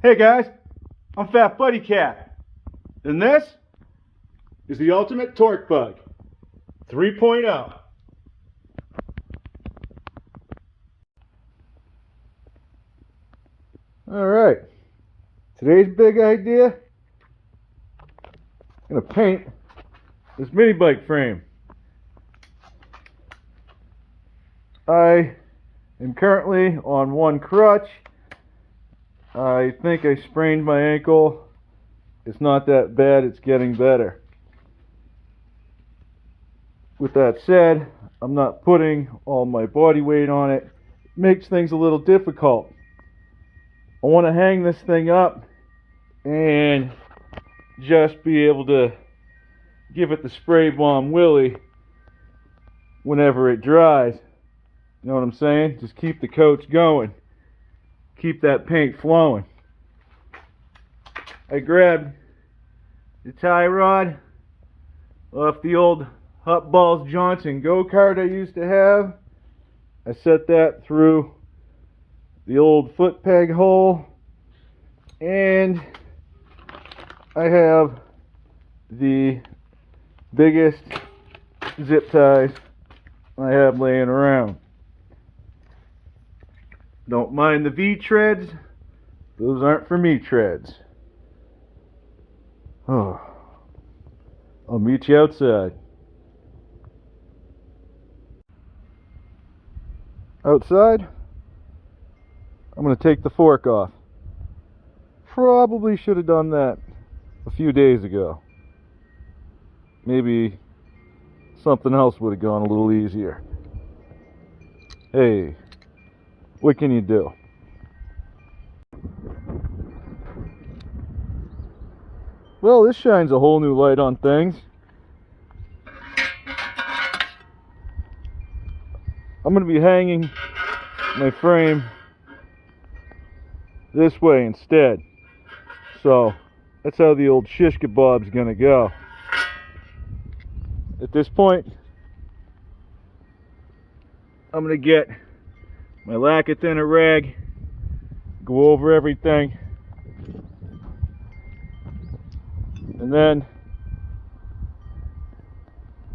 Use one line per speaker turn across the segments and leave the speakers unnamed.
Hey guys, I'm FatBuddyCat, and this is the Ultimate Torque Bug 3.0. Alright, today's big idea, I'm going to paint this mini bike frame. I am currently on one crutch. I think I sprained my ankle. It's not that bad, it's getting better. With that said, I'm not putting all my body weight on it. It makes things a little difficult. I want to hang this thing up and just be able to give it the spray bomb willy whenever it dries. You know what I'm saying? Just keep the coats going. Keep that paint flowing. I grabbed the tie rod off the old Hot Balls Johnson go-kart I used to have. I set that through the old foot peg hole, and I have the biggest zip ties I have laying around. Don't mind the V treads, those aren't for me treads. Oh, I'll meet you outside. Outside, I'm going to take the fork off. Probably should have done that a few days ago. Maybe something else would have gone a little easier. Hey, what can you do? Well, this shines a whole new light on things. I'm going to be hanging my frame this way instead. So, that's how the old shish kebab's going to go. At this point, I'm going to get my lacquer thinner rag, go over everything, and then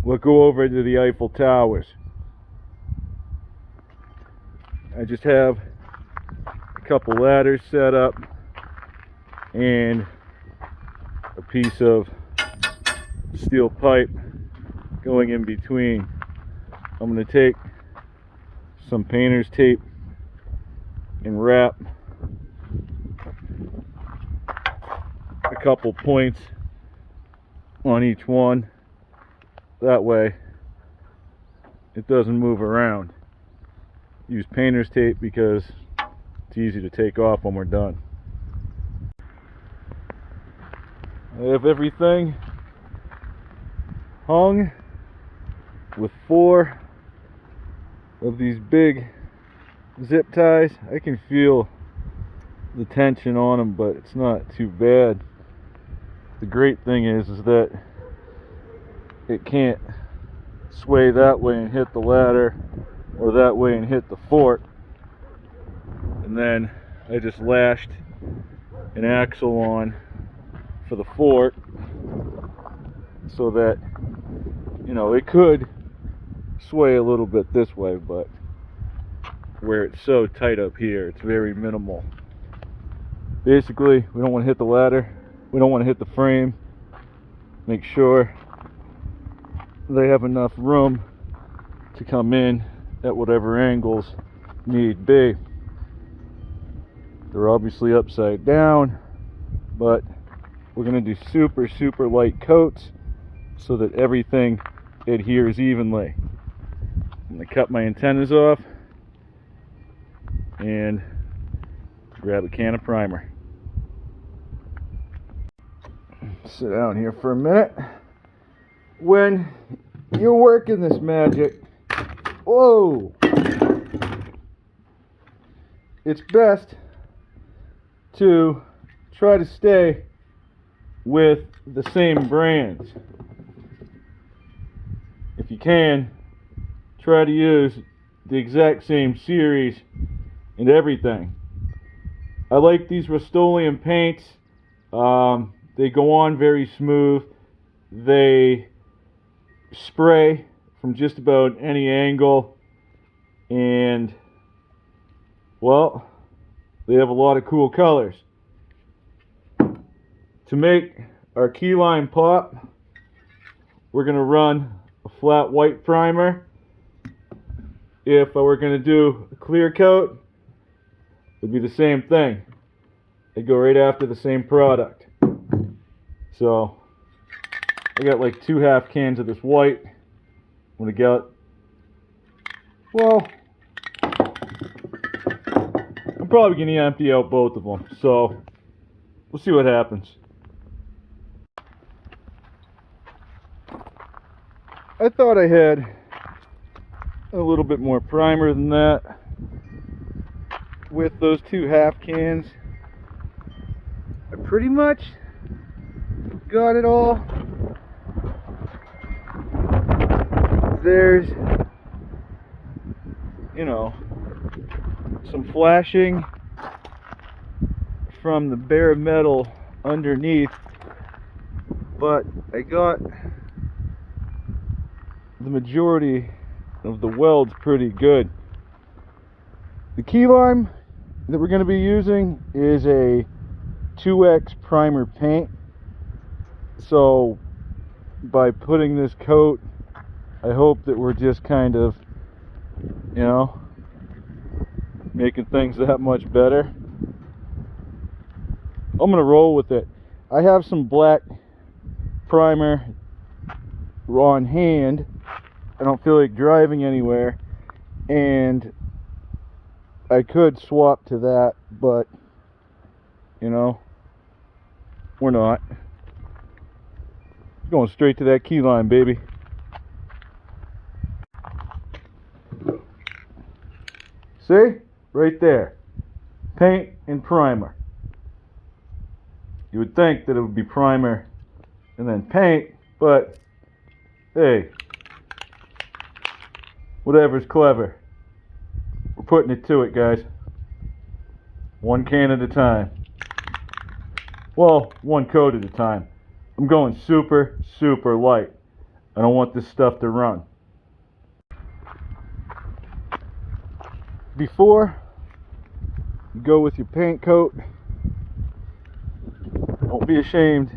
we'll go over to the Eiffel Towers. I just have a couple ladders set up and a piece of steel pipe going in between. I'm going to take some painter's tape and wrap a couple points on each one. That way it doesn't move around. Use painter's tape because it's easy to take off when we're done. I have everything hung with 4 of these big zip ties. I can feel the tension on them, but it's not too bad. The great thing is that it can't sway that way and hit the ladder, or that way and hit the fork. And then I just lashed an axle on for the fork so that, you know, it could sway a little bit this way, but where it's so tight up here, it's very minimal. Basically, we don't want to hit the ladder, we don't want to hit the frame. Make sure they have enough room to come in at whatever angles need be. They're obviously upside down, but we're going to do super light coats so that everything adheres evenly. I'm going to cut my antennas off and grab a can of primer. Sit down here for a minute. When you're working this magic, whoa, it's best to try to stay with the same brands. If you can, try to use the exact same series and everything. I like these Rust-Oleum paints. They go on very smooth. They spray from just about any angle, and well, they have a lot of cool colors. To make our key line pop, we're going to run a flat white primer. If I were going to do a clear coat, it would be the same thing. I'd go right after the same product. So I got like 2 half cans of this white. I'm going to get, well, I'm probably going to empty out both of them. So we'll see what happens. I thought I had a little bit more primer than that with those 2 half cans. I pretty much got it all. There's, you know, some flashing from the bare metal underneath, but I got the majority of the welds pretty good. The key lime that we're going to be using is a 2X primer paint, so by putting this coat, I hope that we're just kind of, you know, making things that much better. I'm going to roll with it. I have some black primer on hand. I don't feel like driving anywhere, and I could swap to that, but you know, we're not. Going straight to that key line, baby. See? Right there. Paint and primer. You would think that it would be primer and then paint, but hey, whatever's clever. We're putting it to it, guys. 1 can at a time. Well, 1 coat at a time. I'm going super, super light. I don't want this stuff to run. Before you go with your paint coat, don't be ashamed.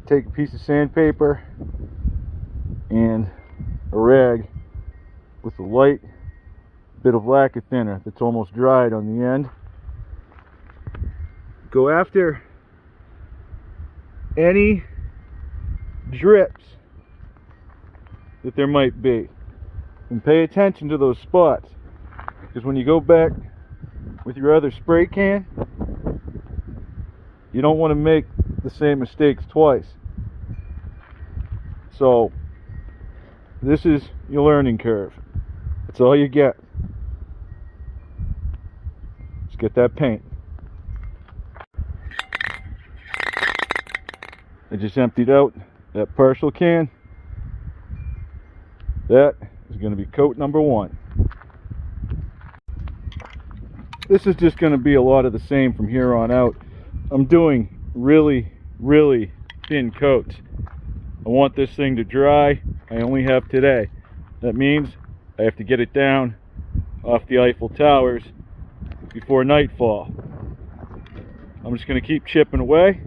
Take a piece of sandpaper and a rag with a light bit of lacquer thinner that's almost dried on the end. Go after any drips that there might be, and pay attention to those spots, because when you go back with your other spray can, you don't want to make the same mistakes twice. So this is your learning curve. That's all you get. Just get that paint. I just emptied out that partial can. That is going to be coat number 1. This is just going to be a lot of the same from here on out. I'm doing really, really thin coats. I want this thing to dry. I only have today. That means I have to get it down off the Eiffel Towers before nightfall. I'm just going to keep chipping away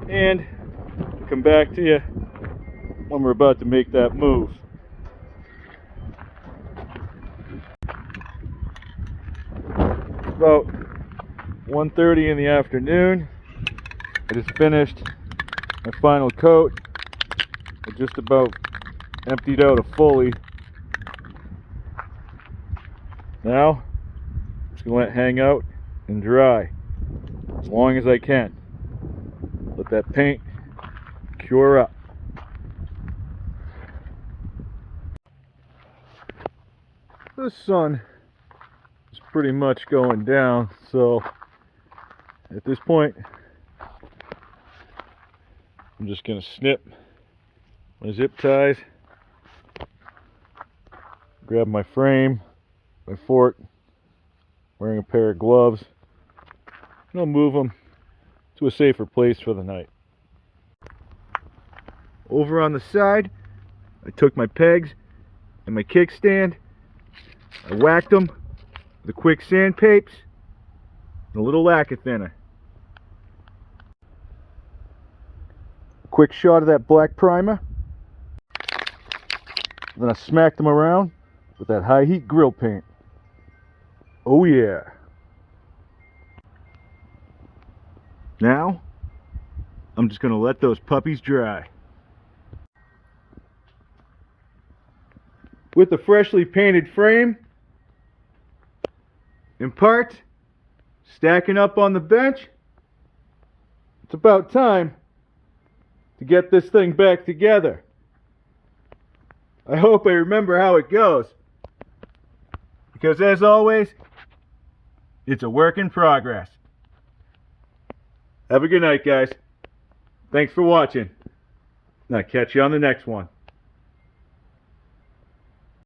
and come back to you when we're about to make that move. About 1:30 in the afternoon. I just finished my final coat. I just about emptied out a fully. Now I'm just gonna let it hang out and dry as long as I can. Let that paint cure up. The sun is pretty much going down, so at this point I'm just gonna snip my zip ties, grab my frame, my fork, wearing a pair of gloves, and I'll move them to a safer place for the night. Over on the side, I took my pegs and my kickstand. I whacked them with a quick sandpapes and a little lacquer thinner. Quick shot of that black primer. Then I smacked them around with that high heat grill paint. Oh yeah. Now, I'm just gonna let those puppies dry. With the freshly painted frame and parts stacking up on the bench, it's about time to get this thing back together. I hope I remember how it goes, because as always, it's a work in progress. Have a good night, guys. Thanks for watching, and I'll catch you on the next one.